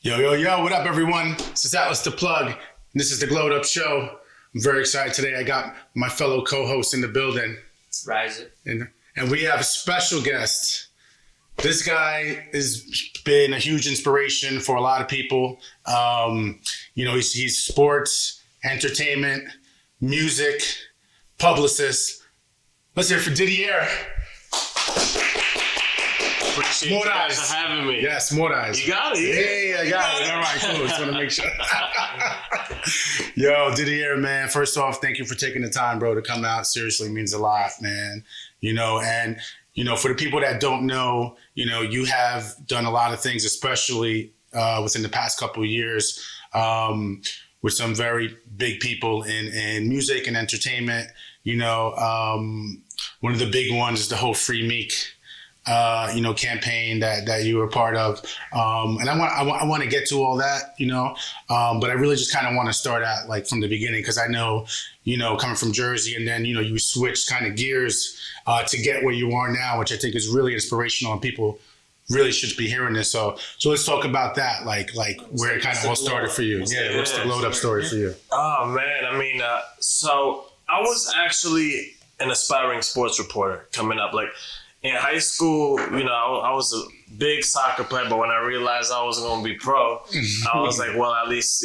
Yo, what up, everyone? This is Atlas the Plug. This is the Glowed Up Show. I'm very excited today. I got my fellow co-host in the building. Rise it. And we have a special guest. This guy has been a huge inspiration for a lot of people. He's sports, entertainment, music, publicist. Let's hear it for Didier. Appreciate you guys for having me. Yes, Morais. You got it. Yeah, I got it. All right, cool. Just want to make sure. Yo, Didier, man. First off, thank you for taking the time, bro, to come out. Seriously, means a lot, man. For the people that don't know, you have done a lot of things, especially within the past couple of years, with some very big people in music and entertainment. One of the big ones is the whole Free Meek campaign that you were part of. And I want to get to all that, but I really just kind of want to start out like from the beginning, because I know, coming from Jersey, and then, you switched kind of gears to get where you are now, which I think is really inspirational, and people really should be hearing this. So let's talk about that, like where it kind of all started for you. Yeah, what's the glowed up story for you? Oh, man. So I was actually an aspiring sports reporter coming up. Like, in high school, I was a big soccer player, but when I realized I wasn't going to be pro, I was like, well, at least,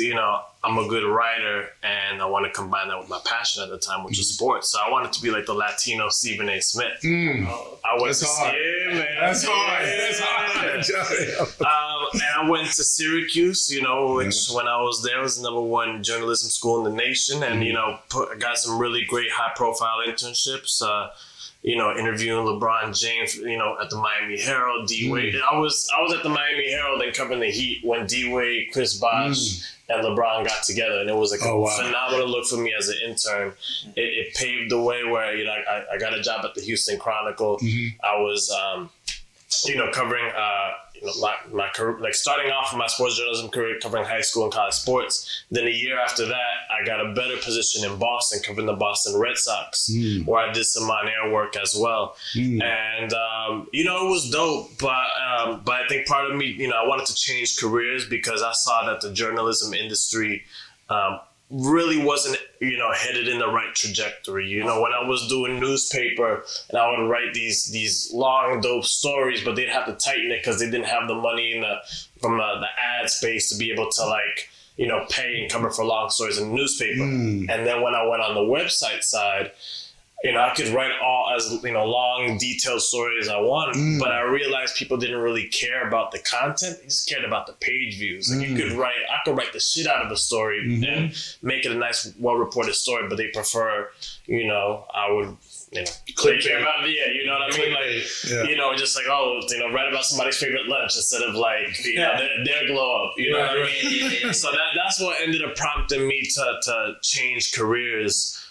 I'm a good writer, and I want to combine that with my passion at the time, which was sports. So I wanted to be like the Latino Stephen A. Smith. I went That's hard. Yeah, man. That's hard. And I went to Syracuse, which when I was there was the #1 journalism school in the nation, and, got some really great high-profile internships. Interviewing LeBron James, at the Miami Herald, D-Wade. I was at the Miami Herald and covering the Heat when D-Wade, Chris Bosh, and LeBron got together, and it was like a phenomenal look for me as an intern. It paved the way where I got a job at the Houston Chronicle. I was covering my career, like starting off my sports journalism career, covering high school and college sports. Then a year after that, I got a better position in Boston, covering the Boston Red Sox, where I did some on-air work as well. And it was dope, but I think part of me, I wanted to change careers because I saw that the journalism industry really wasn't, headed in the right trajectory. When I was doing newspaper and I would write these long, dope stories, but they'd have to tighten it because they didn't have the money from the ad space to be able to pay and cover for long stories in the newspaper. And then when I went on the website side, I could write all as long, detailed stories I wanted, but I realized people didn't really care about the content; they just cared about the page views. Like I could write the shit out of a story and make it a nice, well-reported story, but they prefer, I would. They care about you know what I mean? Just like, write about somebody's favorite lunch instead of their glow up, you know what I mean? So that's what ended up prompting me to change careers.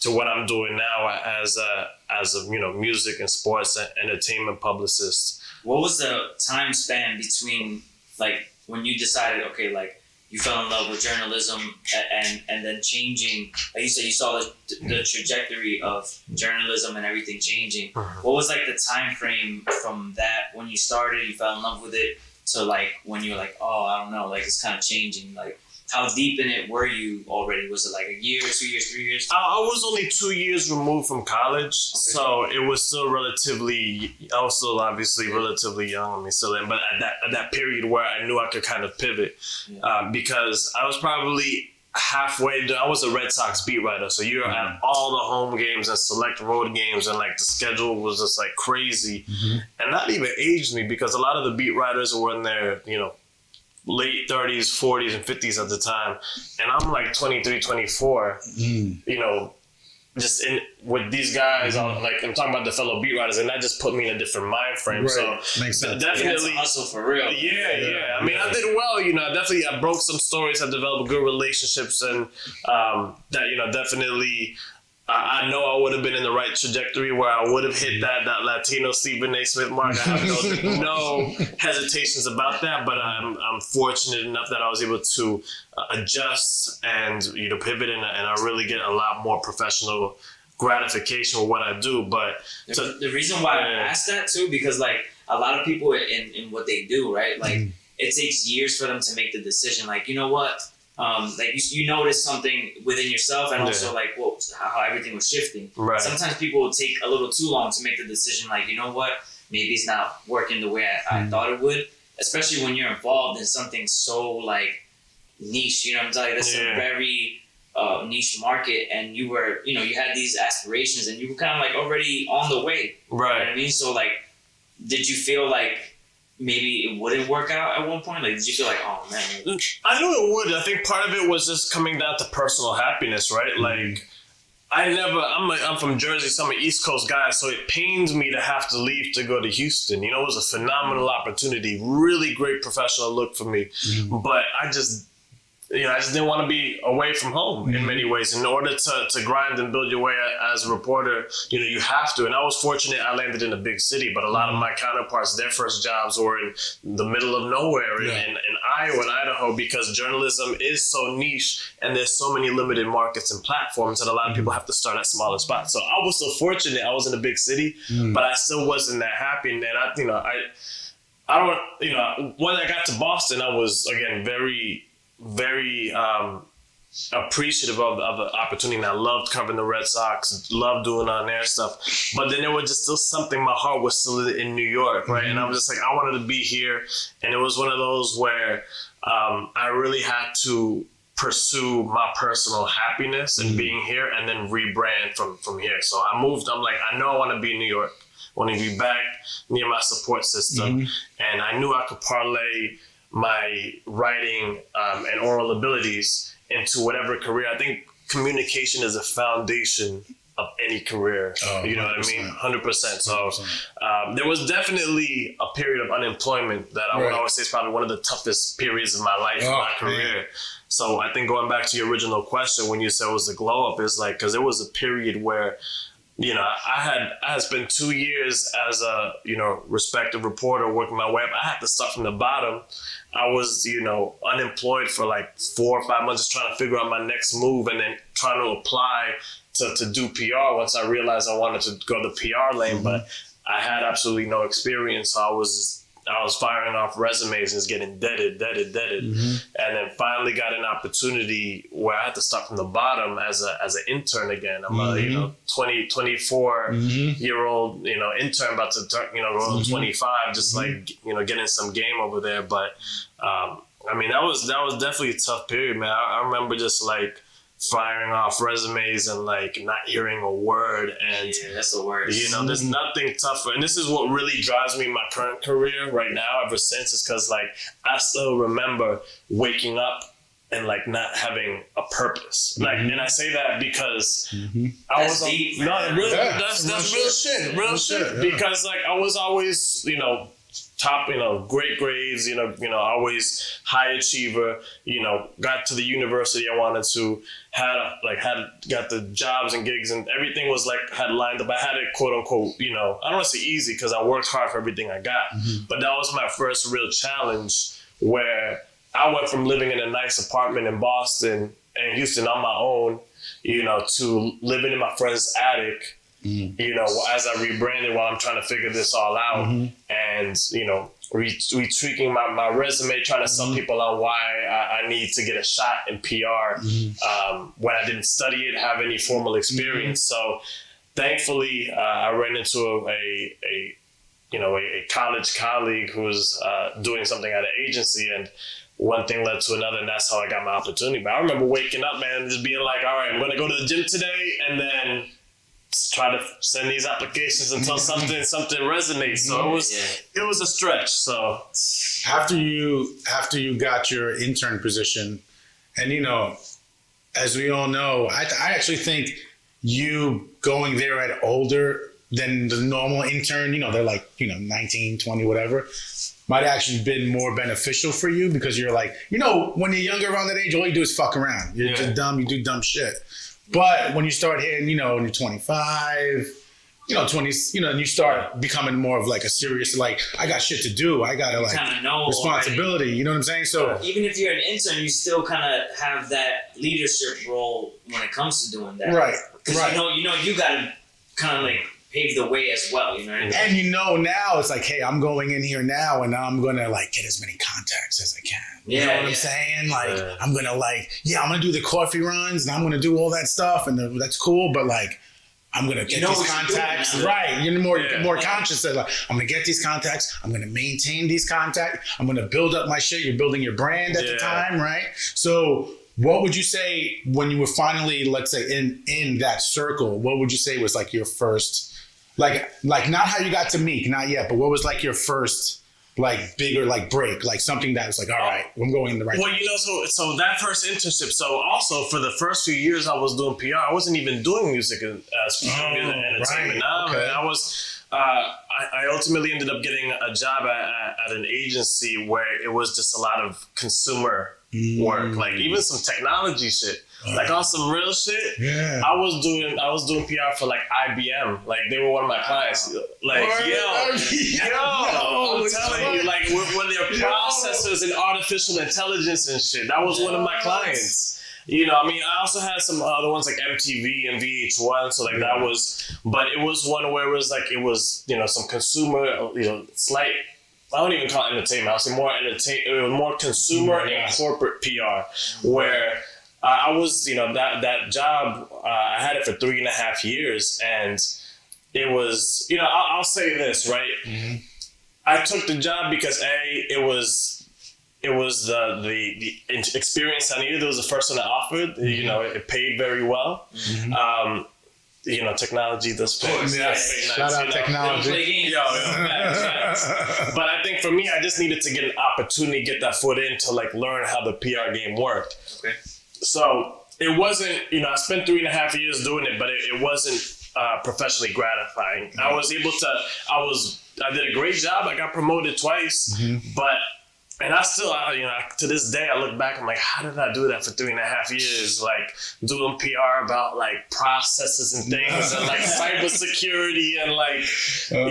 To what I'm doing now as a music and sports and entertainment publicist. What was the time span between when you decided, you fell in love with journalism and then changing, like you said, you saw the trajectory of journalism and everything changing. What was the time frame from that when you started, you fell in love with it, to when you were I don't know, it's kind of changing, how deep in it were you already? Was it a year, 2 years, 3 years? I was only 2 years removed from college, so it was still obviously relatively young. But at that period where I knew I could kind of pivot, because I was probably halfway. I was a Red Sox beat writer, so you're at all the home games and select road games, and the schedule was just crazy, and that even aged me because a lot of the beat writers were in their late 30s, 40s, and 50s at the time. And I'm 23, 24, just with these guys, I'm talking about the fellow beat writers, and that just put me in a different mind frame. Right. So makes sense. Definitely hustle for real. Yeah. I did well, I broke some stories, I developed good relationships, and that, definitely I know I would have been in the right trajectory where I would have hit that Latino Stephen A. Smith mark. I have no hesitations about that, but I'm fortunate enough that I was able to adjust and pivot, and I really get a lot more professional gratification with what I do. But the reason why I asked that too, because a lot of people in what they do, right? it takes years for them to make the decision. Like, you know what? Like you notice something within yourself, and also like how everything was shifting. Right. Sometimes people will take a little too long to make the decision. Like, you know what? Maybe it's not working the way I thought it would. Especially when you're involved in something so like niche. You know what I'm saying? That's a very niche market, and you were, you had these aspirations, and you were kind of like already on the way. Right. You know what I mean? So like, did you feel like maybe it wouldn't work out at one point? Like, did you feel like, oh man? I knew it would. I think part of it was just coming down to personal happiness, right? Like, I'm from Jersey, so I'm an East Coast guy, so it pains me to have to leave to go to Houston. It was a phenomenal opportunity, really great professional look for me, but I just didn't want to be away from home in many ways. In order to grind and build your way as a reporter, you have to. And I was fortunate I landed in a big city, but a lot of my counterparts, their first jobs were in the middle of nowhere in Iowa and Idaho, because journalism is so niche and there's so many limited markets and platforms that a lot of people have to start at smaller spots. So I was so fortunate I was in a big city, but I still wasn't that happy. And then when I got to Boston, I was, again, very appreciative of the opportunity. And I loved covering the Red Sox, loved doing on-air stuff. But then there was just still something, my heart was still in New York, right? And I was just like, I wanted to be here. And it was one of those where I really had to pursue my personal happiness and being here, and then rebrand from here. So I moved. I'm like, I know I want to be in New York. I want to be back near my support system. And I knew I could parlay my writing and oral abilities into whatever career. I think communication is a foundation of any career. You know what I mean? 100%. So there was definitely a period of unemployment that I would always say is probably one of the toughest periods of my life, my career. So I think going back to your original question, when you said it was a glow up, is like, because there was a period where I had spent 2 years as a, respected reporter working my way up. I had to start from the bottom. I was, unemployed for like 4 or 5 months, just trying to figure out my next move, and then trying to apply to do PR once I realized I wanted to go the PR lane. But I had absolutely no experience. So I was firing off resumes and just getting deaded. And then finally got an opportunity where I had to start from the bottom as an intern again. I'm a 24-year-old intern about to turn go 25, just like getting some game over there. But that was definitely a tough period, man. I remember just like firing off resumes and like not hearing a word, and that's the worst. There's nothing tougher, and this is what really drives me in my current career right now ever since, is because like I still remember waking up and like not having a purpose. Like, and I say that because I was deep, that's real shit because like I was always top, great grades, always high achiever, got to the university I wanted to, got the jobs and gigs, and everything was like, had lined up. I had it, quote unquote, I don't want to say easy, because I worked hard for everything I got, but that was my first real challenge, where I went from living in a nice apartment in Boston and Houston on my own, to living in my friend's attic, as I rebranded while I'm trying to figure this all out, and, retweaking my resume, trying to sell people on why I need to get a shot in PR, when I didn't study it, have any formal experience. So thankfully, I ran into a college colleague who was doing something at an agency, and one thing led to another, and that's how I got my opportunity. But I remember waking up, man, and just being like, all right, I'm going to go to the gym today, and then try to send these applications until something resonates. So it was a stretch. So after you got your intern position, and as we all know, I actually think you going there at older than the normal intern, they're like 19, 20, whatever, might have actually been more beneficial for you, because you're like, when you're younger around that age, all you do is fuck around. You're just dumb, you do dumb shit. But when you start hitting, when you're 25, 20, and you start becoming more of like a serious, like, I got shit to do. I got to responsibility. Already. You know what I'm saying? So even if you're an intern, you still kind of have that leadership role when it comes to doing that. Right. Because you got to kind of like pave the way as well. You know what I mean? And you know now it's like, hey, I'm going in here now and I'm gonna like get as many contacts as I can. You know what I'm saying? Like I'm gonna I'm gonna do the coffee runs and I'm gonna do all that stuff and that's cool, but like I'm gonna get these contacts. Right. You're more conscious of like, I'm gonna get these contacts, I'm gonna maintain these contacts, I'm gonna build up my shit. You're building your brand at the time, right? So what would you say when you were finally, let's say, in that circle, what would you say was like your first, like not how you got to Meek, not yet, but what was like your first like bigger like break, like something that was like, all right, I'm going in the right direction. You know, so that first internship, so also for the first few years I was doing PR, I wasn't even doing music as entertainment. Right. I was, I ultimately ended up getting a job at an agency where it was just a lot of consumer work, like even some technology shit, like on some real shit. Yeah. I was doing PR for like IBM, like they were one of my clients. Like I'm telling you, like when they're processors and artificial intelligence and shit, that was one of my clients. You know, I mean, I also had some other ones like MTV and VH1, so like that was, but it was one where it was, you know, some consumer, you know, slight. I don't even call it entertainment. I'll say more consumer and corporate PR, where I was, you know, that job, I had it for 3.5 years, and it was, you know, I'll say this, right? Mm-hmm. I took the job because it was the experience I needed. It was the first one that offered. Mm-hmm. You know, it paid very well. Mm-hmm. You know, technology does pay. Shout out technology. But I think for me, I just needed to get an opportunity, get that foot in to like learn how the PR game worked. Okay. So it wasn't, you know, I spent 3.5 years doing it, but it wasn't professionally gratifying. Mm-hmm. I did a great job. I got promoted twice, but. And I still, you know, to this day, I look back, I'm like, how did I do that for 3.5 years? Like doing PR about like processes and things and like cybersecurity and like,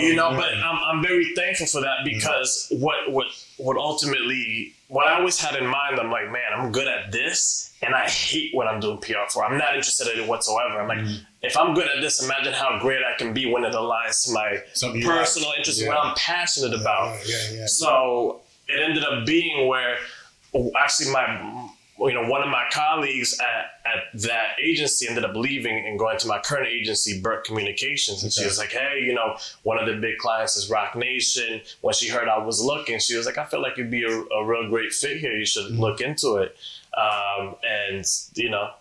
you know, but I'm very thankful for that because what ultimately, what I always had in mind, I'm like, man, I'm good at this and I hate what I'm doing PR for. I'm not interested in it whatsoever. I'm like, if I'm good at this, imagine how great I can be when it aligns to my personal interest, what I'm passionate about. So it ended up being where actually one of my colleagues at that agency ended up leaving and going to my current agency, Berk Communications. And she was like, hey, you know, one of the big clients is Roc Nation. When she heard I was looking, she was like, I feel like you'd be a real great fit here. You should look into it. And, you know,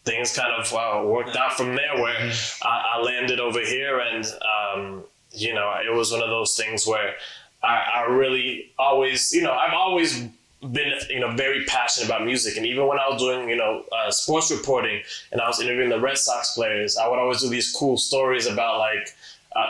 things kind of worked out from there where I landed over here. And, you know, it was one of those things where I really always, you know, I've always been, you know, very passionate about music. And even when I was doing, you know, sports reporting and I was interviewing the Red Sox players, I would always do these cool stories about like,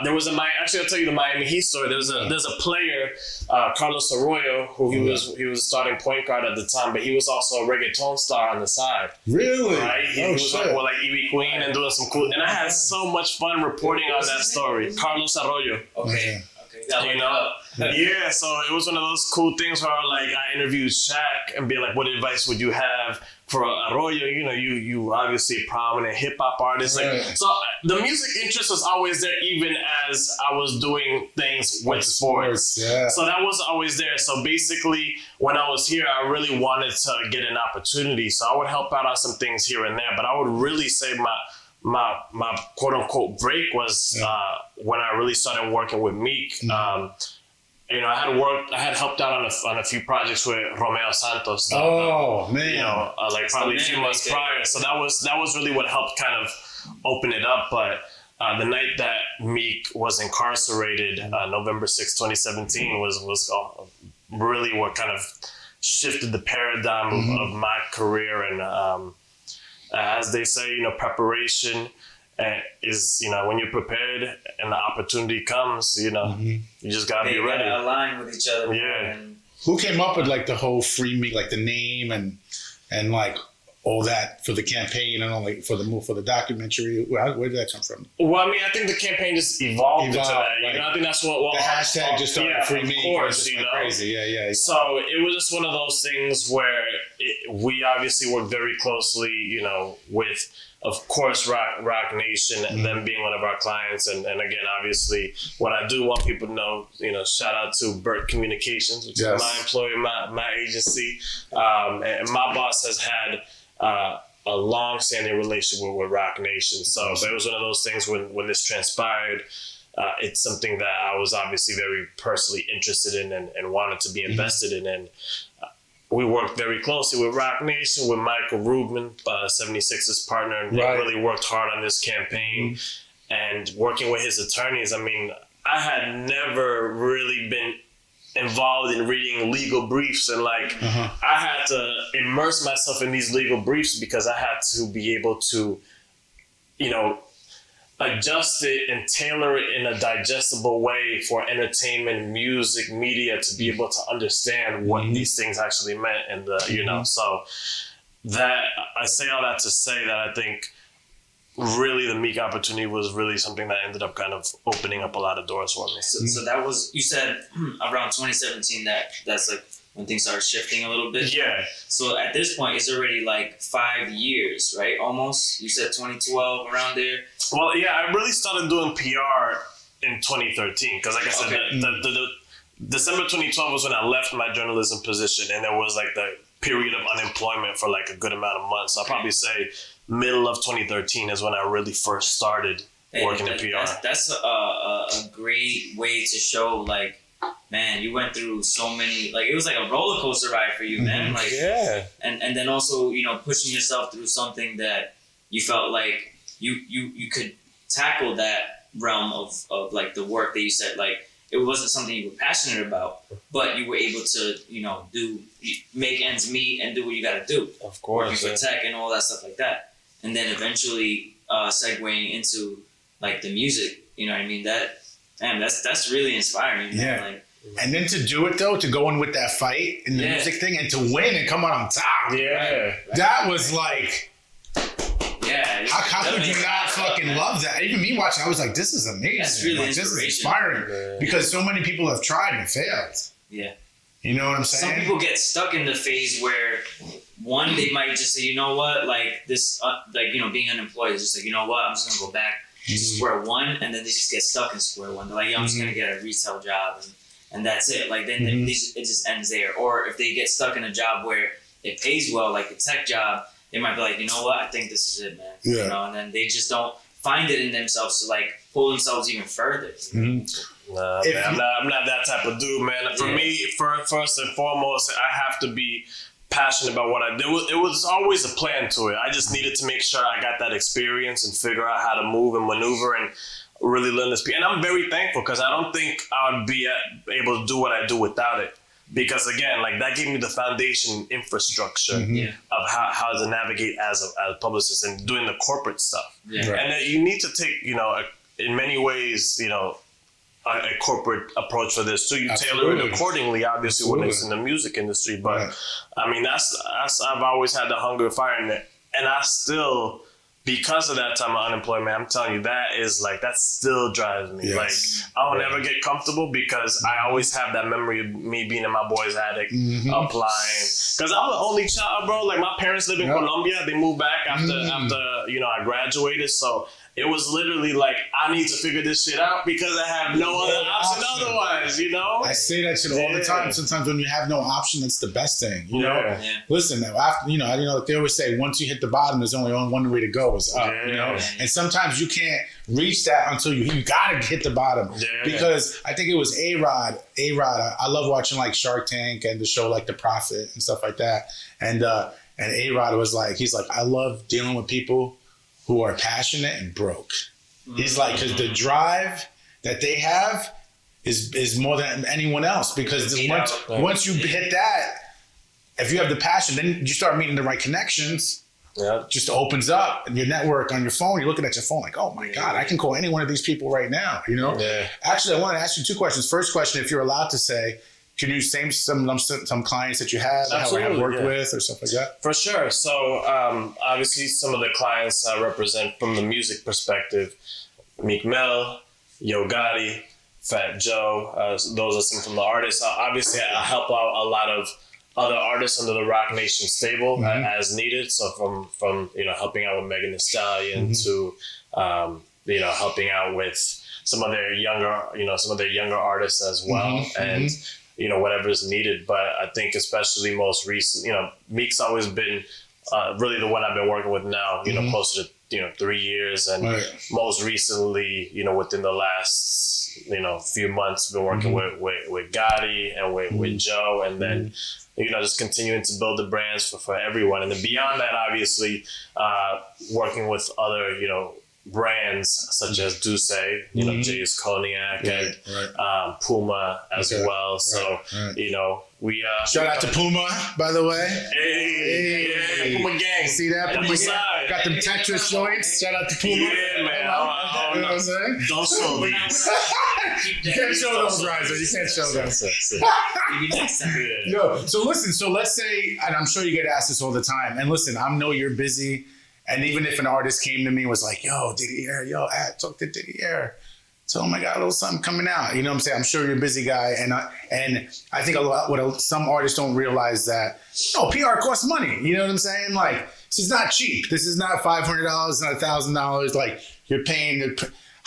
there was actually I'll tell you the Miami Heat story. There's a player, Carlos Arroyo, who he was starting point guard at the time, but he was also a reggaeton star on the side. Really? Right? He was like, well, like Ivy Queen and doing some cool, and I had so much fun reporting on that story. Carlos Arroyo. Okay. You know? Yeah, so it was one of those cool things where like I interviewed Shaq and be like, what advice would you have for Arroyo? You know, you obviously a prominent hip hop artist. Like, so the music interest was always there even as I was doing things with sports. Yeah. So that was always there. So basically when I was here, I really wanted to get an opportunity. So I would help out on some things here and there, but I would really say my quote unquote break was when I really started working with Meek. You know, I had helped out on a few projects with Romeo Santos. Man. You know, like probably a few months prior. So that was really what helped kind of open it up. But the night that Meek was incarcerated, November 6, 2017, was really what kind of shifted the paradigm of my career. And as they say, you know, preparation is, you know, when you're prepared and the opportunity comes, you know, you just gotta be ready. Align with each other. Yeah. And who came up with like the whole Free Meek, like the name and like all that for the campaign and all, like for the documentary? Where did that come from? Well, I mean, I think the campaign just evolved into that. Like, you know, I think that's what the hashtag just started. Free Meek. Of course, you know, crazy. Yeah. So it was just one of those things where we obviously worked very closely, you know, with of course, Roc Nation, and them being one of our clients. And again, obviously, what I do want people to know, shout out to Berk Communications, which is my employer, my agency. And my boss has had a long-standing relationship with Roc Nation. So it was one of those things when this transpired. It's something that I was obviously very personally interested in and wanted to be invested in. And we worked very closely with Roc Nation, with Michael Rubin, 76's partner, and really worked hard on this campaign. And working with his attorneys, I mean, I had never really been involved in reading legal briefs, and I had to immerse myself in these legal briefs because I had to be able to, adjust it and tailor it in a digestible way for entertainment, music, media to be able to understand what these things actually meant. And, so that I say all that to say that I think really the Meek opportunity was really something that ended up kind of opening up a lot of doors for me. So that was, you said around 2017 that's like when things started shifting a little bit. Yeah. So at this point, it's already like 5 years, right? Almost. You said 2012, around there. Well, yeah, I really started doing PR in 2013 because, like I said, the December 2012 was when I left my journalism position, and there was like the period of unemployment for like a good amount of months. So I'll probably say middle of 2013 is when I really first started working in PR. That's a great way to show, like, man, you went through so many, like, it was like a roller coaster ride for you, man. Like, and then also, pushing yourself through something that you felt like you could tackle that realm of like the work that you said, like, it wasn't something you were passionate about, but you were able to, make ends meet and do what you got to do. Of course. Working for tech and all that stuff like that. And then eventually segueing into like the music, you know what I mean? That's really inspiring. Yeah. Man. Like, and then to do it though, to go in with that fight in the music thing and to win and come out on top. Yeah. That was like, how could you not fucking love that? Even me watching, I was like, this is amazing. That's really like, this is inspiring because so many people have tried and failed. Yeah. You know what I'm saying? Some people get stuck in the phase where one, they might just say, you know what, like this, being unemployed is just like, you know what, I'm just gonna go back to square one, and then they just get stuck in square one. They're like, yeah, I'm just gonna get a retail job, and that's it. Like then it just ends there. Or if they get stuck in a job where it pays well, like a tech job, they might be like, you know what, I think this is it, man. Yeah. And then they just don't find it in themselves to like pull themselves even further. Nah, man, I'm not that type of dude, man. For me, first and foremost, I have to be passionate about what I do. It was always a plan to it. I just needed to make sure I got that experience and figure out how to move and maneuver and really learn this. And I'm very thankful because I don't think I would be able to do what I do without it. Because again, like that gave me the foundation infrastructure of how to navigate as a publicist and doing the corporate stuff. Yeah. And then you need to take, in many ways, a corporate approach for this. So you tailor it accordingly, obviously, when it's in the music industry. But I mean, that's I've always had the hunger and fire in it. And I still, because of that time of unemployment, I'm telling you, that still drives me. Yes. Like, I'll never get comfortable because I always have that memory of me being in my boy's attic, applying. Because I'm the only child, bro. Like, my parents live in Colombia. They moved back after I graduated. So it was literally like, I need to figure this shit out because I have no other option otherwise, I say that shit all the time. Sometimes when you have no option, that's the best thing, you know? Yeah. Listen, after, they always say, once you hit the bottom, there's only one way to go is up, you know? And sometimes you can't reach that until you gotta hit the bottom. Because I think it was A-Rod, I love watching like Shark Tank and the show like The Prophet and stuff like that. And A-Rod was like, he's like, I love dealing with people who are passionate and broke. He's like, because the drive that they have is more than anyone else. Because once you hit that, if you have the passion, then you start meeting the right connections. Yeah. Just opens up and your network on your phone. You're looking at your phone like, oh my God, I can call any one of these people right now. You know. Yeah. Actually, I want to ask you two questions. First question, if you're allowed to say, can you name some clients that you have or have worked with or stuff like that? For sure. So obviously some of the clients I represent from the music perspective, Meek Mills, Yo Gotti, Fat Joe. Those are some from the artists. Obviously I help out a lot of other artists under the Roc Nation stable as needed. So from helping out with Megan Thee Stallion to helping out with some of their younger artists as well, and whatever is needed. But I think especially most recent, Meek's always been really the one I've been working with now. Closer to 3 years, and most recently, within the last few months, been working with Gotti and with Joe, and then just continuing to build the brands for everyone, and then beyond that, obviously, working with other brands such as Douce, Jay's Cognac, and Puma as well. So we shout out to Puma, by the way. Hey, Puma gang. See that? Puma gang. Got them Tetris joints. Shout out to Puma. Yeah, man. You know what I'm saying? Don't show these. You can't show those, Riser. You can't show them. Maybe next time. Yo, so listen. So let's say, and I'm sure you get asked this all the time. And listen, I know you're busy. And even if an artist came to me and was like, yo, Didier, talk to Didier. So, oh my God, a little something coming out. You know what I'm saying? I'm sure you're a busy guy. And I think some artists don't realize that, PR costs money. You know what I'm saying? Like, this is not cheap. This is not $500, not $1,000. Like, you're paying.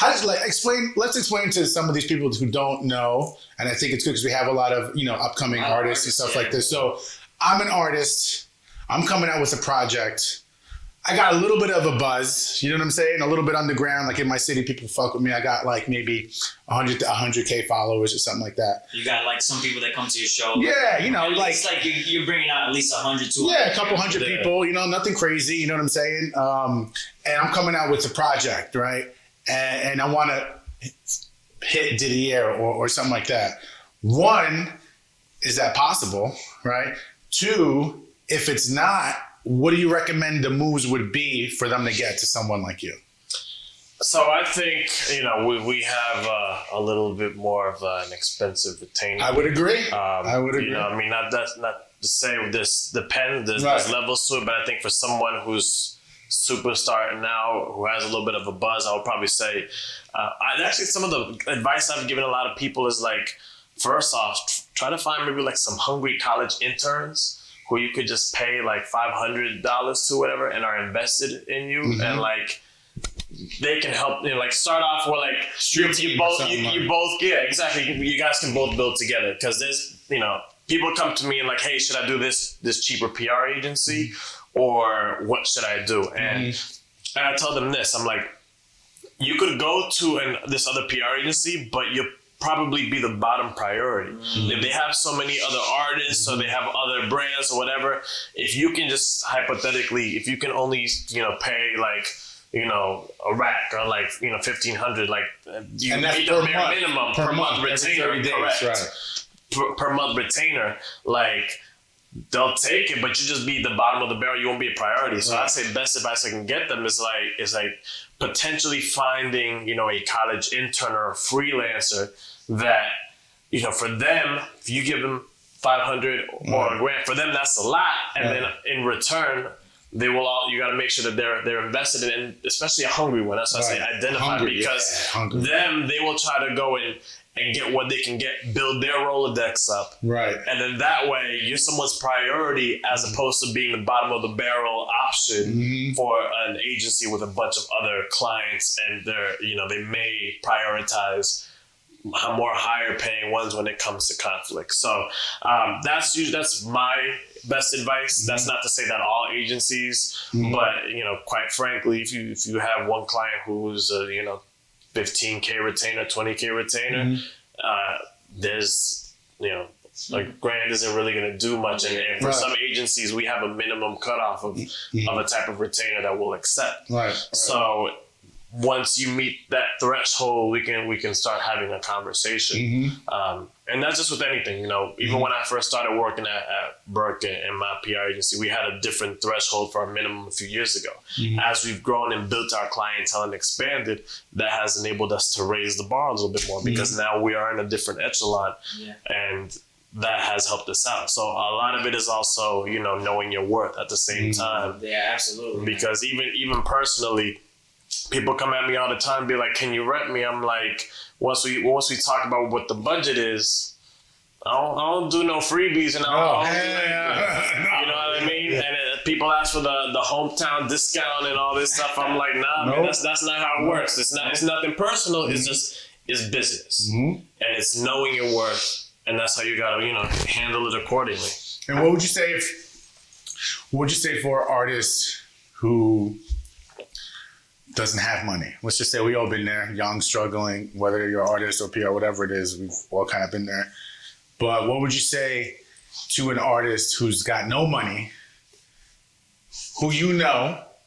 Let's explain to some of these people who don't know. And I think it's good because we have a lot of, upcoming artists and stuff like this. So I'm an artist. I'm coming out with a project. I got a little bit of a buzz, you know what I'm saying? A little bit underground, like in my city, people fuck with me. I got like maybe 100K followers or something like that. You got like some people that come to your show. Yeah, it's like you're bringing out at least 100 to a couple hundred people, nothing crazy, you know what I'm saying? And I'm coming out with a project, right? And I want to hit Didier or something like that. One, is that possible, right? Two, if it's not, what do you recommend the moves would be for them to get to someone like you? So I think, we have a little bit more of an expensive retainer. I would agree. Not to say there's levels to it, but I think for someone who's super starting now, who has a little bit of a buzz, I would probably say, some of the advice I've given a lot of people is like, first off, try to find maybe like some hungry college interns who you could just pay like $500 to whatever and are invested in you, and like they can help. Start off with like you both exactly. You guys can both build together because there's people come to me and like, hey, should I do this cheaper PR agency or what should I do? And I tell them this. I'm like, you could go to this other PR agency, but you'll probably be the bottom priority. If they have so many other artists or they have other brands or whatever, if you can just hypothetically, if you can only, pay like, a rack or like, $1,500, like you meet the bare minimum per month retainer, correct? Right. Per month retainer, like they'll take it, but you just be the bottom of the barrel. You won't be a priority. So I say best advice I can get them is like potentially finding, a college intern or a freelancer that, for them, if you give them $500 or $1,000, for them that's a lot. And then in return, they will you got to make sure that they're invested in, and especially a hungry one. That's why I say identify, because they will try to go in and get what they can get, build their Rolodex up. Right. And then that way you're someone's priority as opposed to being the bottom of the barrel option for an agency with a bunch of other clients, and they may prioritize more higher paying ones when it comes to conflict. So that's my best advice. That's not to say that all agencies, but quite frankly, if you have one client who's a 15K retainer, 20K retainer, there's like grand isn't really going to do much, and for some agencies we have a minimum cutoff of a type of retainer that we'll accept. So once you meet that threshold, we can start having a conversation. And that's just with anything, even when I first started working at Berk and my PR agency, we had a different threshold for our minimum a few years ago. As we've grown and built our clientele and expanded, that has enabled us to raise the bar a little bit more, because now we are in a different echelon, and that has helped us out. So a lot of it is also, knowing your worth at the same time. Yeah, absolutely. Because even personally, people come at me all the time and be like, can you rent me? I'm like, once we talk about what the budget is, I don't do no freebies, and I don't do yeah. you know what I mean? And people ask for the hometown discount and all this stuff. I'm like, nah, man, that's not how it works. It's nothing personal. It's just business, and it's knowing your worth, and that's how you gotta handle it accordingly. And what would you say for artists who doesn't have money? Let's just say we all been there, young, struggling, whether you're an artist or PR, whatever it is, we've all kind of been there. But what would you say to an artist who's got no money, who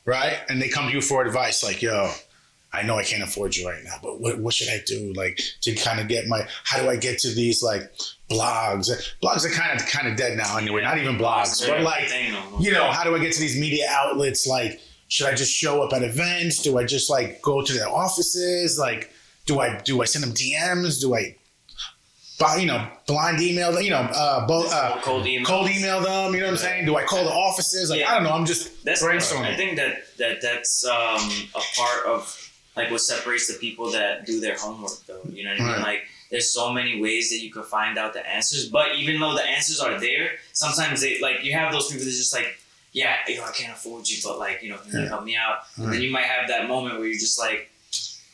right? And they come to you for advice like, yo, I know I can't afford you right now, but what should I do like to kind of get how do I get to these like blogs? Blogs are kind of dead now anyway, not even blogs, but like, how do I get to these media outlets? Like, should I just show up at events? Do I just like go to their offices? Like, do I send them DMs? Do I blind email them, cold email them, you know what I'm saying? Do I call the offices? Like, I don't know, I'm just brainstorming. I think that's a part of like what separates the people that do their homework though, you know what I mean? Right. Like, there's so many ways that you could find out the answers, but even though the answers are there, sometimes they like, you have those people that's just like, yeah, I can't afford you, but like, can you help me out? Right. And then you might have that moment where you're just like,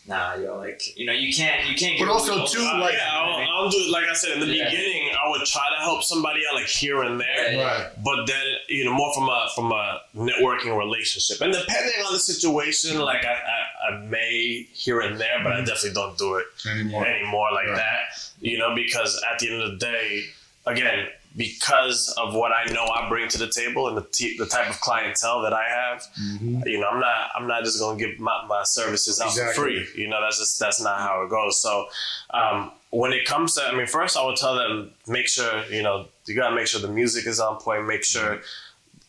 nah, like, you can't. But also too, like, I'll do it. Like I said in the beginning, I would try to help somebody out, like here and there. Right. But then, more from a networking relationship, and depending on the situation, like I may here and there, but I definitely don't do it anymore like that. Because at the end of the day, again, because of what I know I bring to the table and the type of clientele that I have, I'm not just gonna give my services out for free. That's not how it goes. So when it comes to, first I would tell them, make sure you gotta make sure the music is on point. Make sure,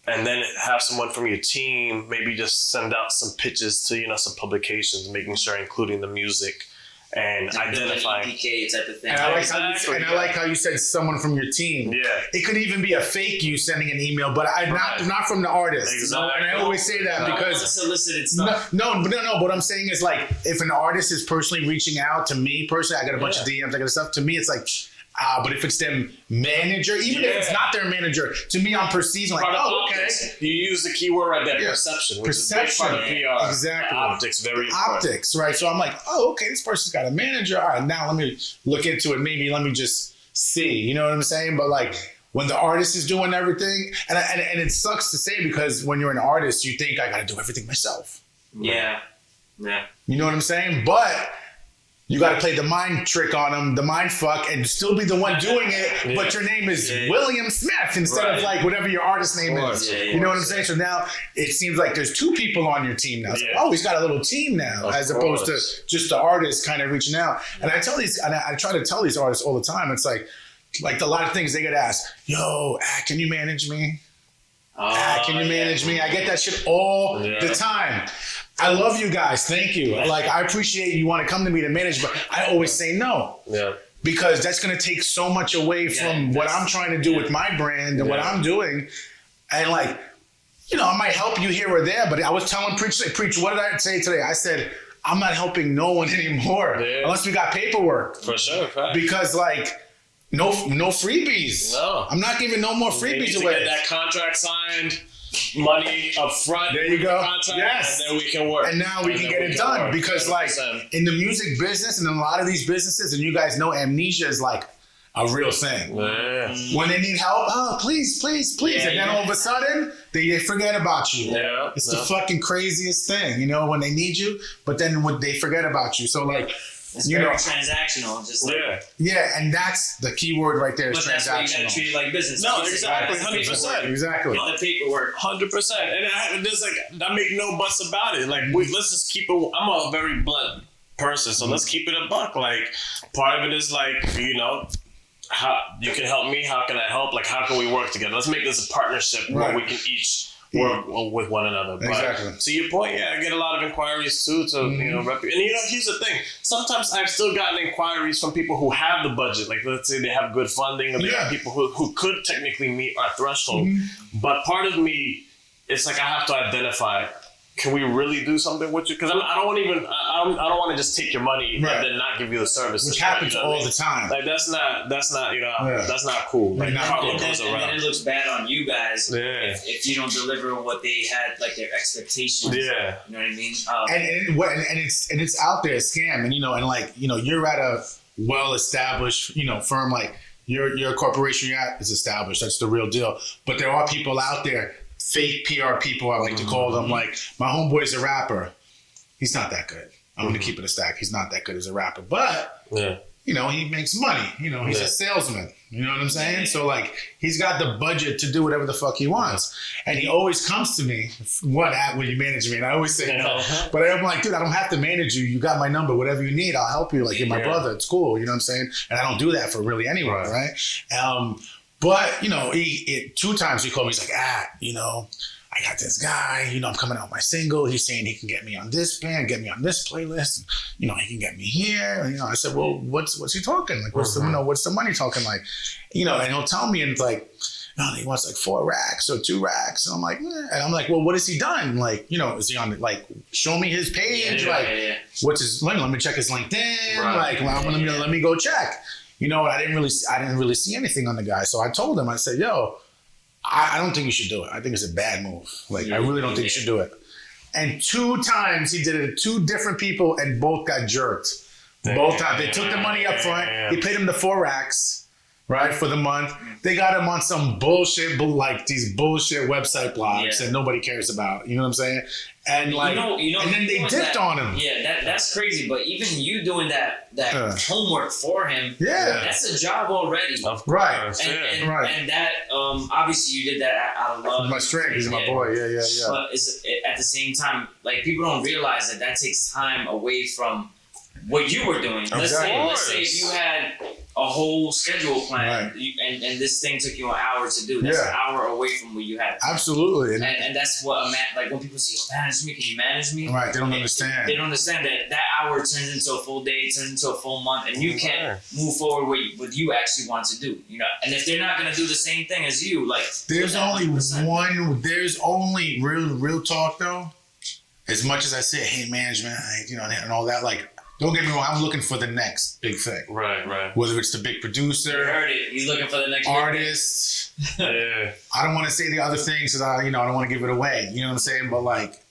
and then have someone from your team maybe just send out some pitches to some publications, making sure including the music. And identifying EPK type of thing. And I like how you said someone from your team. Yeah. It could even be a fake you sending an email, but not from the artist. Exactly. And I always say that because unsolicited stuff. No. But what I'm saying is like, if an artist is personally reaching out to me personally, I got a bunch of DMs, I got stuff. To me, it's like, but if it's their manager, even if it's not their manager, to me, I'm perceiving like, okay. You use the keyword right there, perception, which is a big part of PR. Exactly. Optics, very important. Optics, right? So I'm like, okay, this person's got a manager. All right, now let me look into it. Maybe let me just see. You know what I'm saying? But like, when the artist is doing everything, and it sucks to say because when you're an artist, you think I got to do everything myself. Yeah. You know what I'm saying? But you got to play the mind trick on them, the mind fuck, and still be the one doing it, but your name is William Smith instead of like whatever your artist name is. You know what I'm saying? So now it seems like there's two people on your team now. So, he's got a little team now, as opposed to just the artist kind of reaching out. And I try to tell these artists all the time. It's like a lot of things they get asked. Yo, can you manage me? Can you manage me? I get that shit all the time. I love you guys. Thank you. Like, I appreciate you want to come to me to manage, but I always say no. Yeah. Because that's going to take so much away from what I'm trying to do with my brand and what I'm doing. And like, I might help you here or there, but I was telling Preach, what did I say today? I said, I'm not helping no one anymore unless we got paperwork. For sure. Fact. Because like, no freebies. No. I'm not giving no more freebies away. Get that contract signed. Money up front. There you go. Yes. And then we can work. And now we can get it done. Because 100%. Like in the music business and in a lot of these businesses, and you guys know amnesia is like a real thing. Yeah. When they need help, please. And then all of a sudden, they forget about you. Yeah. It's the fucking craziest thing, when they need you, but then they forget about you. So like, it's very transactional, just like and that's the key word right there. Is but transactional. That's why you gotta treat it like business. No, exactly, 100%. Exactly. The paperwork, 100%. And there's I make no buts about it. Like, let's just keep it. I'm a very blunt person, so let's keep it a buck. Like, part of it is like, how you can help me. How can I help? Like, how can we work together? Let's make this a partnership where we can each work with one another. Exactly. But to your point, I get a lot of inquiries too rep. And here's the thing. Sometimes I've still gotten inquiries from people who have the budget. Like, let's say they have good funding, or they have people who could technically meet our threshold. But part of me, it's like I have to identify, can we really do something with you? Because I don't want to just take your money Right. and then not give you the service. Which happens all the time. Like that's not that's not cool. Like karma goes and then around. it looks bad on you guys Yeah. if you don't deliver what they had, like their expectations. Yeah. You know what I mean? And it's out there, a scam, and you're at a well-established firm, like your corporation you're at is established. That's the real deal. But there are people out there, fake PR people, I like to call them. Like my homeboy's a rapper. He's not that good. I'm gonna keep it a stack. He's not that good as a rapper, but he makes money. He's a salesman. You know what I'm saying? So like, he's got the budget to do whatever the fuck he wants, and he always comes to me. Will you manage me? And I always say no, but I'm like, dude, I don't have to manage you. You got my number. Whatever you need, I'll help you. Like, you're my brother. It's cool. You know what I'm saying? And I don't do that for really anyone, right? But he 2 times he called me. He's like, I got this guy, I'm coming out with my single. He's saying he can get me on this band, get me on this playlist. He can get me here. I said, well, what's he talking? Like, what's the money talking like? And he'll tell me, and it's like, he wants like 4 racks or 2 racks. And I'm like, and I'm like, well, what has he done? Like, is he on, like, show me his page? What's his, let me check his LinkedIn. Right. Like, well, let me go check. And I didn't really see anything on the guy. So I told him, I said, yo, I don't think you should do it. I think it's a bad move. Like, I really don't think you should do it. And 2 times he did it to 2 different people, and both got jerked. Both times. They took the money up front. He paid him the 4 racks, right, for the month. They got him on some bullshit, like these bullshit website blogs that nobody cares about. You know what I'm saying? And like, and then they dipped on him. Yeah, that's crazy. But even you doing that homework for him, that's a job already. Right. And that, obviously you did that out of love. My strength. He's my boy. Yeah. But at the same time, like, people don't realize that takes time away from what you were doing. Let's say if you had a whole schedule plan, and this thing took you an hour to do. That's an hour away from what you had. Absolutely. And that's what like when people say, manage me, can you manage me? Right, they don't understand. They don't understand that hour turns into a full day, turns into a full month, and you can't move forward with what you actually want to do. And if they're not going to do the same thing as you, like, there's only real talk though. As much as I say, hey, management, and all that, like, don't get me wrong, I'm looking for the next big thing. Right. Whether it's the big producer. You heard it. He's looking for the next artist. I don't want to say the other things because I don't want to give it away. You know what I'm saying? But like,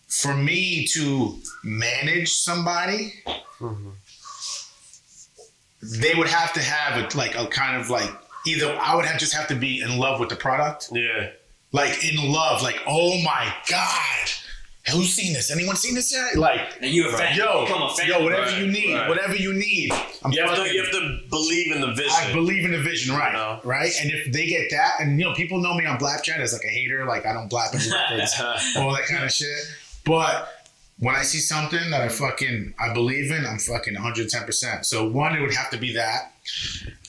for me to manage somebody, they would have to have a kind of like, either I would just have to be in love with the product. Yeah. Like, in love, like, oh my God. Who's seen this? Anyone seen this yet? Like, and you're a fan. Become a fan. Whatever you need. You have to believe in the vision. I believe in the vision, right? Right. And if they get that, and people know me on Blapchat as like a hater, like I don't blap any records, all that kind of shit. But when I see something that I believe in, I'm fucking 110%. So 1, it would have to be that.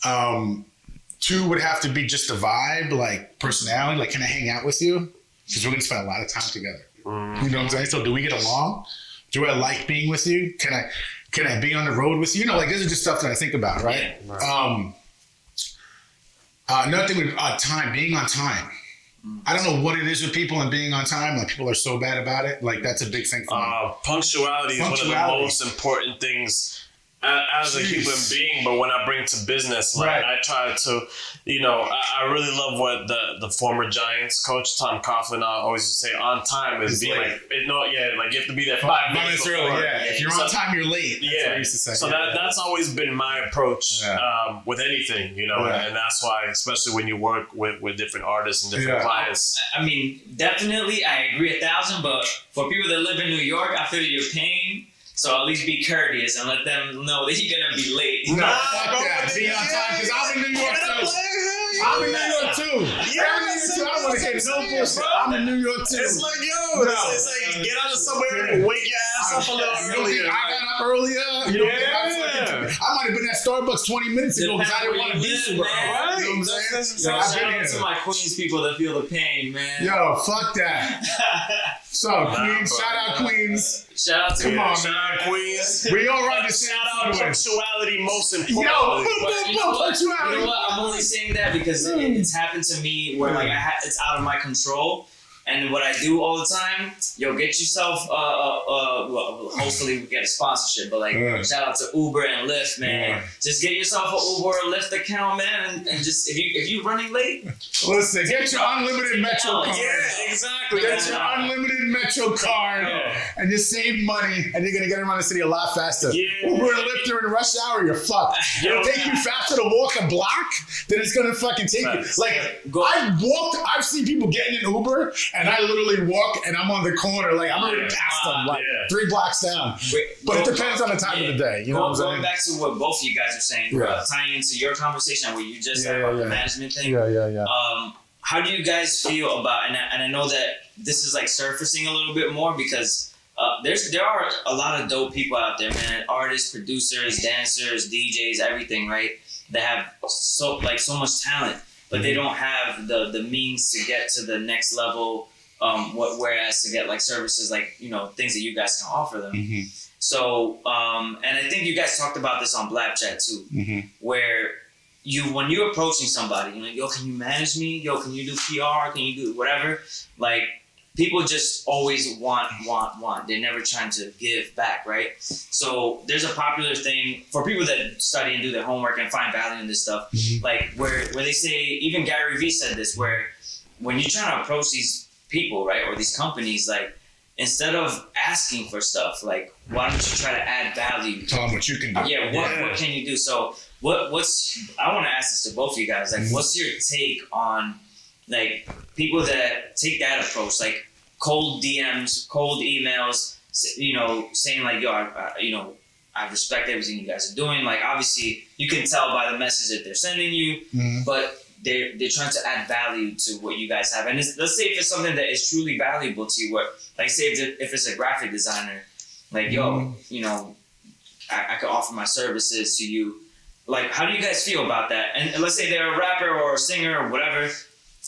2 would have to be just the vibe, like personality. Like, can I hang out with you? Because we're gonna spend a lot of time together. You know what I'm saying? So do we get along? Do I like being with you? Can I be on the road with you? Like, this is just stuff that I think about, right? Another thing with time, being on time. I don't know what it is with people and being on time. Like, people are so bad about it. Like, that's a big thing for me. Punctuality is one of the most important things as a human being, but when I bring to business, like, I try to, I really love what the former Giants coach Tom Coughlin always used to say: on time is being like, you have to be there 5 minutes early. Yeah, if you're on time, you're late. That's what I used to say. So that's always been my approach with anything, and that's why, especially when you work with different artists and different clients. I mean, definitely, I agree 1,000. But for people that live in New York, I feel your pain. So at least be courteous and let them know that you're gonna be late. No, fuck that. Be on time, because I'm in New York too. I'm in New York too. I want to hear no bullshit. I'm in New York too. It's like, it's like, get out of somewhere and wake your ass up a little earlier. I got up earlier. I might have been at Starbucks 20 minutes ago because I didn't want to be super early. You know what I'm saying? Shout out to my Queens people that feel the pain, man. Yo, fuck that. So, Queens, shout out Queens. Shout out to Shout out Queens. We all right to shout out punctuality, most important. You know what? I'm only saying that because it's happened to me where like it's out of my control. And what I do all the time, yo, get yourself, well, hopefully we get a sponsorship, but like, shout out to Uber and Lyft, man. Just get yourself an Uber or Lyft account, man, and just, if you running late. Listen, get your unlimited Metro card. Yeah, exactly. Get your unlimited Metro card and just save money, and you're gonna get around the city a lot faster. Yeah. Uber and Lyft during rush hour, you're fucked. It'll take you faster to walk a block than it's gonna fucking take you. Like, I've seen people getting in Uber, and I literally walk, and I'm on the corner, like I'm already past them, like 3 blocks down. But it depends on the time of the day. You know what I'm saying? Going back to what both of you guys are saying, tying into your conversation where you just said about the management thing. How do you guys feel about, and I know that this is like surfacing a little bit more because there are a lot of dope people out there, man. Artists, producers, dancers, DJs, everything, right? That have so much talent, but they don't have the means to get to the next level. Whereas to get like services like, you know, things that you guys can offer them. So, and I think you guys talked about this on Blab Chat too, where when you're approaching somebody, you know, yo, can you manage me? Yo, can you do PR? Can you do whatever? Like, people just always want. They're never trying to give back, right? So there's a popular thing for people that study and do their homework and find value in this stuff, like where they say, even Gary Vee said this, where when you're trying to approach these people, right, or these companies, like, instead of asking for stuff, like, why don't you try to add value? Tell them what you can do. Yeah, what can you do? So what's I want to ask this to both of you guys, like, what's your take on, like, people that take that approach, like cold DMs, cold emails, you know, saying like, yo, I respect everything you guys are doing. Like, obviously you can tell by the message that they're sending you, but they're trying to add value to what you guys have. And let's say if it's something that is truly valuable to you, like say if it's a graphic designer, like, yo, you know, I could offer my services to you. Like, how do you guys feel about that? And let's say they're a rapper or a singer or whatever,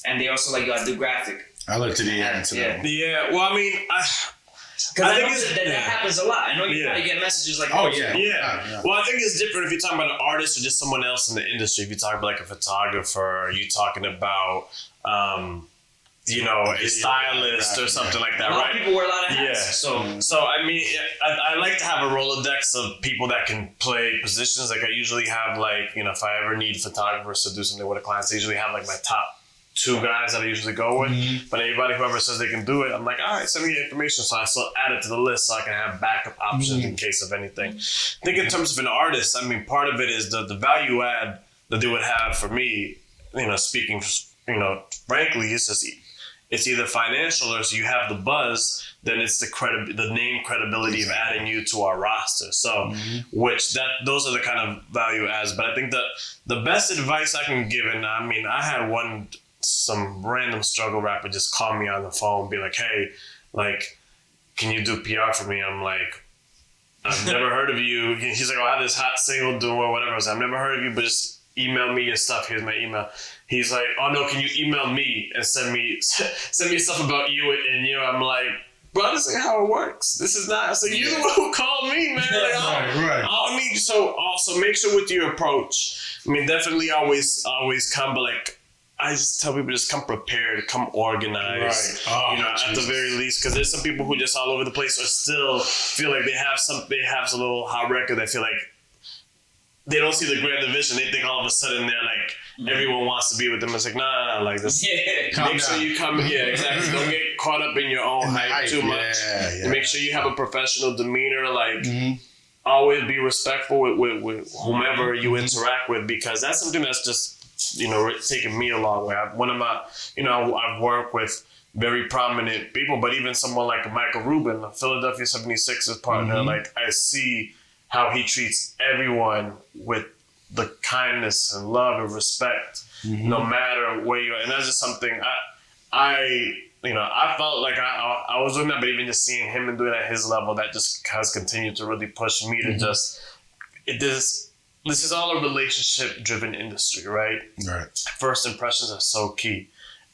and they also like, yo, I do graphic. I look to the end to them. Yeah, well, I mean, because I know that happens a lot. I know you probably get messages like, oh, yeah. Well, I think it's different if you're talking about an artist or just someone else in the industry. If you're talking about like a photographer, you're talking about, you know, a stylist or something like that, right? A lot of people wear a lot of hats. So I mean, I like to have a Rolodex of people that can play positions. Like, I usually have, like, you know, if I ever need photographers to do something with a client, I usually have like my top 2 guys that I usually go with. But anybody, whoever says they can do it, I'm like, all right, send me your information. So I still add it to the list so I can have backup options in case of anything. I think in terms of an artist, I mean, part of it is the value add that they would have for me, you know, speaking, you know, frankly, it's just, it's either financial, or so you have the buzz, then it's the name credibility of adding you to our roster. So, those are the kind of value adds. But I think that the best advice I can give, and I mean, I had some random struggle rapper just call me on the phone, be like, hey, like, can you do PR for me? I'm like, I've never heard of you. He's like, oh, I have this hot single doing whatever. I was like, I've never heard of you, but just email me your stuff. Here's my email. He's like, oh no, can you email me and send me stuff about you and you? I'm like, bro, this ain't how it works. This is not. So you're the one who called me, man. Like, right. I mean, so also make sure with your approach. I mean, definitely always come, but like, I just tell people, just come prepared, come organized. Right. Oh, you know, at the very least, because there's some people who just all over the place or still feel like they have a little hot record. They feel like they don't see the grand vision. They think all of a sudden they're like, everyone wants to be with them. It's like, nah, like this. Make sure you come. Yeah, exactly. Don't get caught up in your own hype too much. Yeah. Make sure you have a professional demeanor. Like, always be respectful with whomever you interact with, because that's something that's just, you know, taken me a long way. I've worked with very prominent people, but even someone like Michael Rubin, the Philadelphia 76ers partner, like, I see how he treats everyone with the kindness and love and respect, no matter where you are. And that's just something I felt like I was doing that, but even just seeing him and doing it at his level, that just has continued to really push me to this is all a relationship-driven industry, right? Right. First impressions are so key.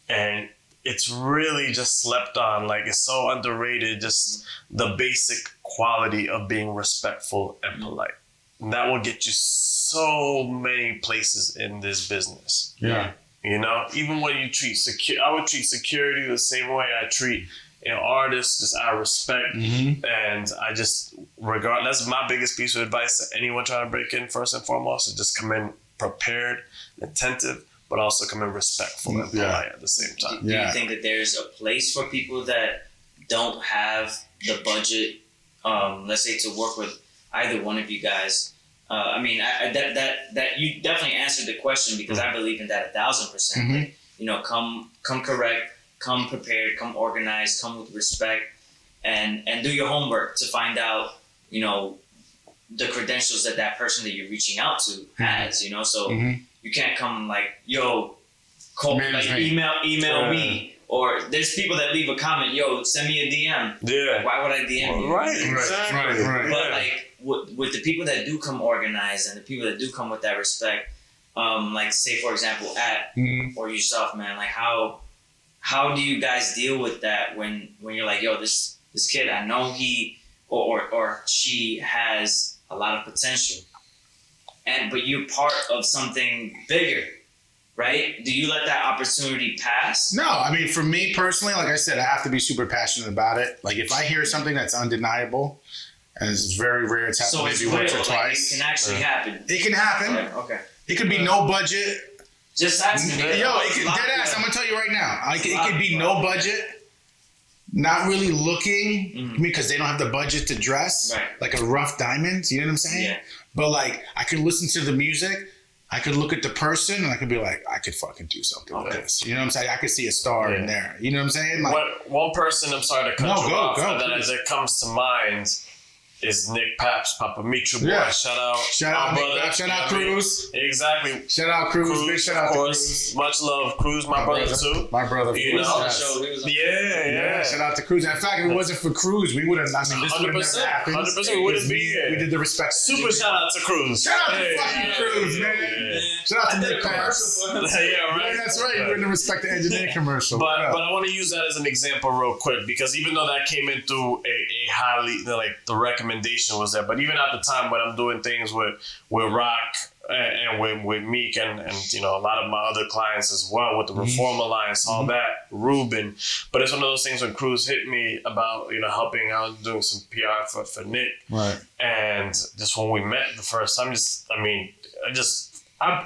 And it's really just slept on. Like, it's so underrated, just the basic quality of being respectful and polite. And that will get you so many places in this business. Yeah. You know, even when you treat I would treat security the same way I treat artists, just out of respect. And I just that's my biggest piece of advice to anyone trying to break in. First and foremost, is just come in prepared, attentive, but also come in respectful and polite at the same time. Do you think that there's a place for people that don't have the budget, let's say, to work with either one of you guys? I mean, that you definitely answered the question, because I believe in that 1,000%. Like, you know, come correct, come prepared, come organized, come with respect, and do your homework to find out, you know, the credentials that person that you're reaching out to has. You know, so you can't come like, yo, call, like, email me. Or there's people that leave a comment, yo, send me a DM. Yeah. Like, why would I DM you? Right, exactly. Right. But like with the people that do come organized and the people that do come with that respect, like say for example or yourself, man, like how do you guys deal with that when you're like, yo, this kid, I know he or she has a lot of potential, but you're part of something bigger. Right? Do you let that opportunity pass? No, I mean, for me personally, like I said, I have to be super passionate about it. Like if I hear something that's undeniable, and it's very rare, it's happened maybe once or twice. It can actually happen. It can happen. Okay. It could be no budget. Just asking. Yo, it could, dead ass, I'm gonna tell you right now. Like it could be no budget, not really looking, because they don't have the budget to dress, like a rough diamond. You know what I'm saying? Yeah. But like, I could listen to the music. I could look at the person and I could be like, I could fucking do something with this. You know what I'm saying? I could see a star in there. You know what I'm saying? Like, one person, I'm sorry to cut you off, that comes to mind is Nick Paps, Papa Mitra boy. Yeah. Shout out Nick Paps. Shout out Cruz. Exactly. Shout out Cruz. Big shout out to Cruz. Much love, Cruz, my brother too. My brother. You know? Yeah. Shout out to Cruz. In fact, if it wasn't for Cruz, we would have. I mean, this would have never happened. 100%. We wouldn't be here. We did the respect. Super shout out to Cruz. Shout out to fucking Cruz, man. Shout out to Nick Paps. Yeah, right. That's right. We're in the Respect the Engineer commercial. But I want to use that as an example real quick, because even though that came in through a highly, like the recommendation was there, but even at the time when I'm doing things with Roc and with Meek and you know, a lot of my other clients as well, with the Reform Alliance, all that, Ruben. But it's one of those things when Cruz hit me about, you know, helping out, doing some PR for Nick. Right. And just when we met the first time,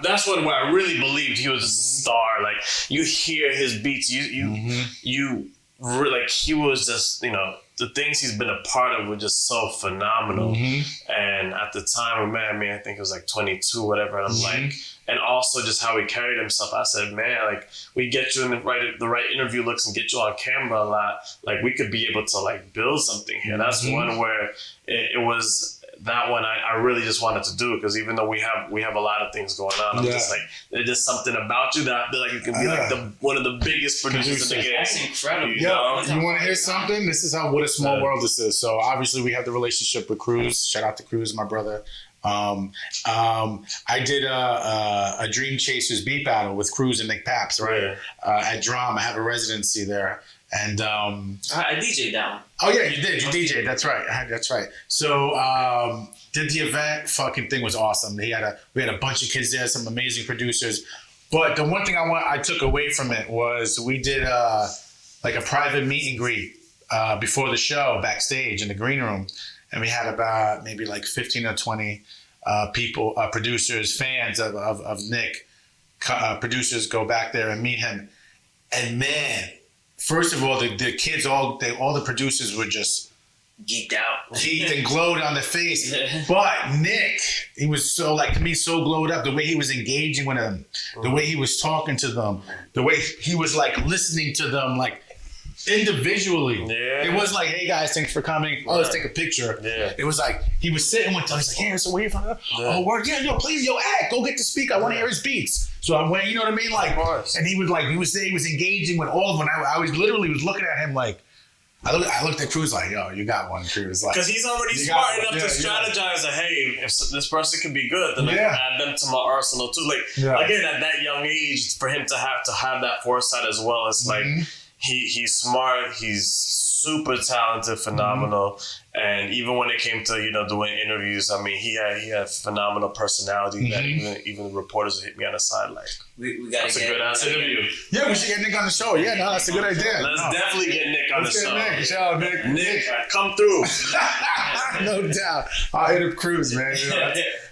that's when I really believed he was just a star. Like, you hear his beats, you really, like, he was just, you know, the things he's been a part of were just so phenomenal. And at the time, man, I think it was like 22, whatever. And I'm like, and also just how he carried himself. I said, man, like, we get you in the right interview looks and get you on camera a lot. Like, we could be able to like build something here. That's one where it was. That one I really just wanted to do, because even though we have a lot of things going on, I'm just like, there's just something about you that I feel like you can be like one of the biggest producers in the game. That's incredible. You want to hear something? This is what a small world this is. So obviously we have the relationship with Cruz. Shout out to Cruz, my brother. I did a Dream Chasers beat battle with Cruz and Nick Paps, right? At Drum. I have a residency there. And I DJ'd that one. Oh yeah, you did. You DJ'd. That's right. That's right. So did the event. Fucking thing was awesome. We had a bunch of kids there, some amazing producers. But the one thing I took away from it was we did like a private meet and greet before the show backstage in the green room, and we had about maybe like 15 or 20 people, producers, fans of Nick, producers go back there and meet him, and man. First of all, the kids, all the producers were just geeked out, geeked and glowed on the face. But Nick, he was so, like, to me, so glowed up. The way he was engaging with them, the way he was talking to them, the way he was like listening to them, like individually. Yeah. It wasn't like, hey guys, thanks for coming. Oh, let's take a picture. Yeah. It was like he was sitting with them. He's like, hey, so where you from? Oh, word, yeah, yo, please, yo, act, go get the speaker. I want to hear his beats. So I went, you know what I mean? Like, and he was engaging with all of them. I was literally looking at him like, I looked at Cruz like, yo, you got one, Cruz. Like, because he's already smart enough to strategize that, hey, if this person can be good, then I can add them to my arsenal too. Like, again, at that young age, for him to have that foresight as well, it's like, he's smart, he's super talented, phenomenal. And even when it came to, doing interviews, I mean, he had phenomenal personality that even the reporters would hit me on the side like, we gotta that's a good ass interview. Yeah, we should get Nick on the show. Yeah, no, that's a good idea. Let's definitely get Nick on the show. Nick. Shout out, Nick. Nick, come through. No doubt. I'll hit up Cruz, man.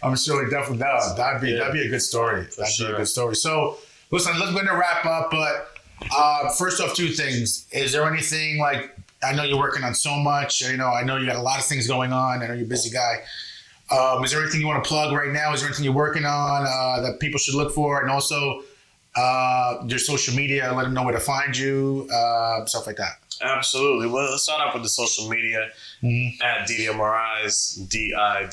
I'm sure he definitely does. That'd be a good story. That'd be a good story. So, listen, let's going to wrap up. But first off, two things. Is there anything like, I know you're working on so much. I know you got a lot of things going on. I know you're a busy guy. Is there anything you want to plug right now? Is there anything you're working on that people should look for? And also your social media, let them know where to find you, stuff like that. Absolutely. Well, let's start off with the social media at Didier Morais, Didier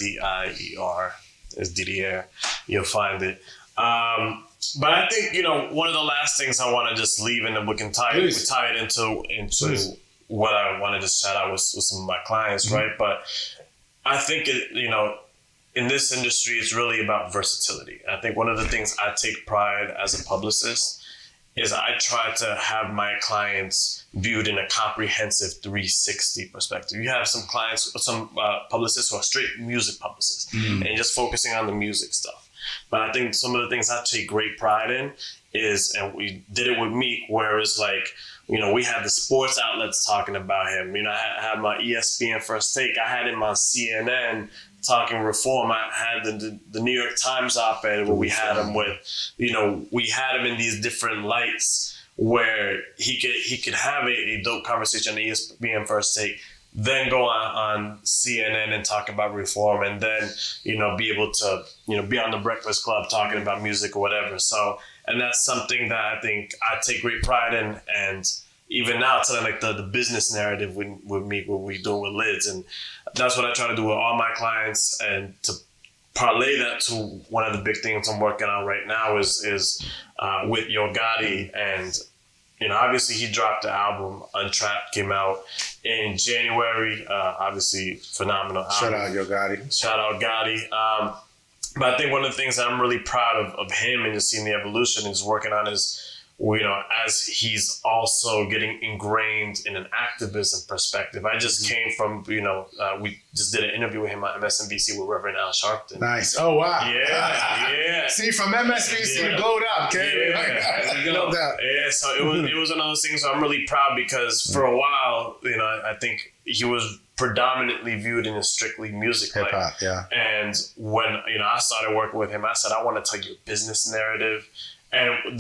is Didier. You'll find it. But I think, one of the last things I want to just leave, and then we can tie it into Please. what I want to just shout out with some of my clients, right? But I think, in this industry, it's really about versatility. I think one of the things I take pride as a publicist is I try to have my clients viewed in a comprehensive 360 perspective. You have some clients, some publicists who are straight music publicists and just focusing on the music stuff. But I think some of the things I take great pride in is, and we did it with Meek, where it's like, we had the sports outlets talking about him. I had my ESPN First Take. I had him on CNN talking reform. I had the New York Times op-ed where we had him with, we had him in these different lights where he could have a dope conversation on ESPN First Take, then go on CNN and talk about reform, and then, be able to, be on the Breakfast Club talking about music or whatever. So, and that's something that I think I take great pride in. And even now, telling like the business narrative with me, what we doing with Lids. And that's what I try to do with all my clients. And to parlay that to one of the big things I'm working on right now is with Yo Gotti. And, obviously he dropped the album, Untrapped, came out in January. Obviously, phenomenal album. Shout out Yo Gotti. Shout out Gotti. But I think one of the things that I'm really proud of him and just seeing the evolution is working on is, as he's also getting ingrained in an activism perspective. I just came from, we just did an interview with him on MSNBC with Reverend Al Sharpton. Nice. Oh, wow. Yeah. See, from MSNBC, glowed up, okay? No doubt. Yeah, so it was one of those things where I'm really proud because for a while, I think he was predominantly viewed in a strictly music light. Hip-hop, yeah. And when, I started working with him, I said, I want to tell you a business narrative. And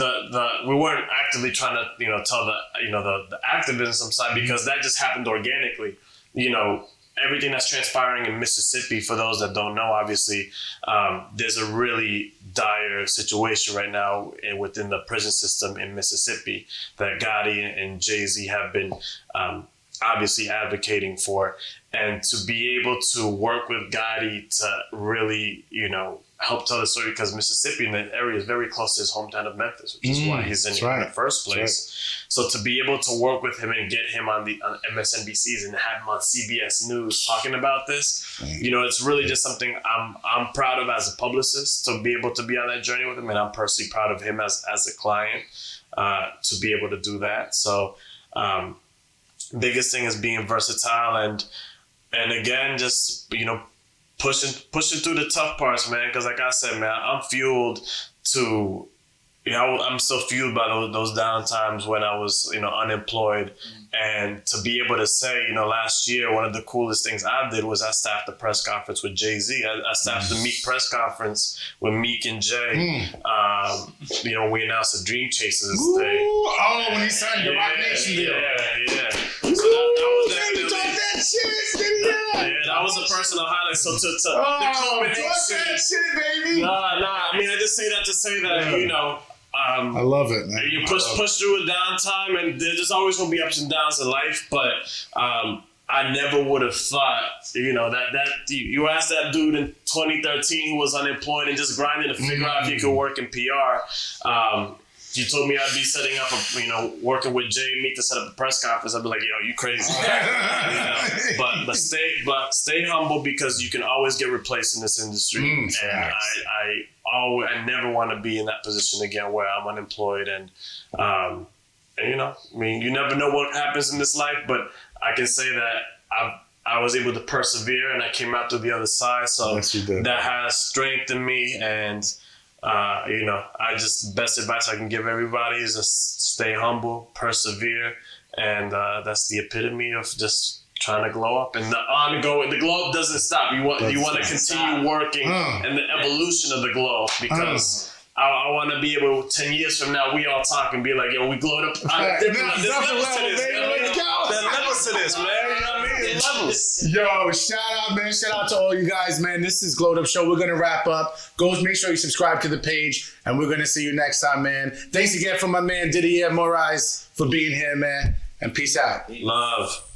we weren't actively trying to, tell the activism side because that just happened organically. Everything that's transpiring in Mississippi, for those that don't know, obviously, there's a really dire situation right now within the prison system in Mississippi that Gotti and Jay-Z have been obviously advocating for. And to be able to work with Gotti to really, help tell the story, because Mississippi in that area is very close to his hometown of Memphis, which is why he's in the first place. So to be able to work with him and get him on MSNBCs and have him on CBS News talking about this, it's really just something I'm proud of as a publicist to be able to be on that journey with him, and I'm personally proud of him as a client to be able to do that. So biggest thing is being versatile and again, just pushing through the tough parts, man. Because like I said, man, I'm fueled to, I'm so fueled by those down times when I was, unemployed. And to be able to say, last year, one of the coolest things I did was I staffed the press conference with Jay-Z. I staffed the Meek press conference with Meek and Jay. We announced the Dream Chasers Day. Oh, when he signed the Roc Nation deal. Yeah. So that was definitely... that was a personal highlight. So the culmination... that shit, baby. Nah. I mean, I just say that to say that, I love it, man. You push through a downtime, and there's always going to be ups and downs in life, but I never would have thought, that you asked that dude in 2013 who was unemployed and just grinding to figure out if he could work in PR. You told me I'd be setting up, working with Jay and Meek to set up a press conference. I'd be like, you crazy. But stay humble, because you can always get replaced in this industry. And I never want to be in that position again where I'm unemployed. And you never know what happens in this life, but I can say that I was able to persevere and I came out to the other side. So Yes, you did. that has strengthened me. And, I just, best advice I can give everybody is just stay humble, persevere. And that's the epitome of just trying to glow up. And the glow up doesn't stop. You want to continue working and the evolution of the glow up, because I want to be able, 10 years from now, we all talk and be like, yo, we glowed up. There's levels to this, man. There's levels to this, man. You know what I mean? There's levels. Yo, shout out, man. Shout out to all you guys, man. This is Glowed Up Show. We're going to wrap up. Go make sure you subscribe to the page, and we're going to see you next time, man. Thanks again for my man, Didier Morais, for being here, man. And peace out. Love.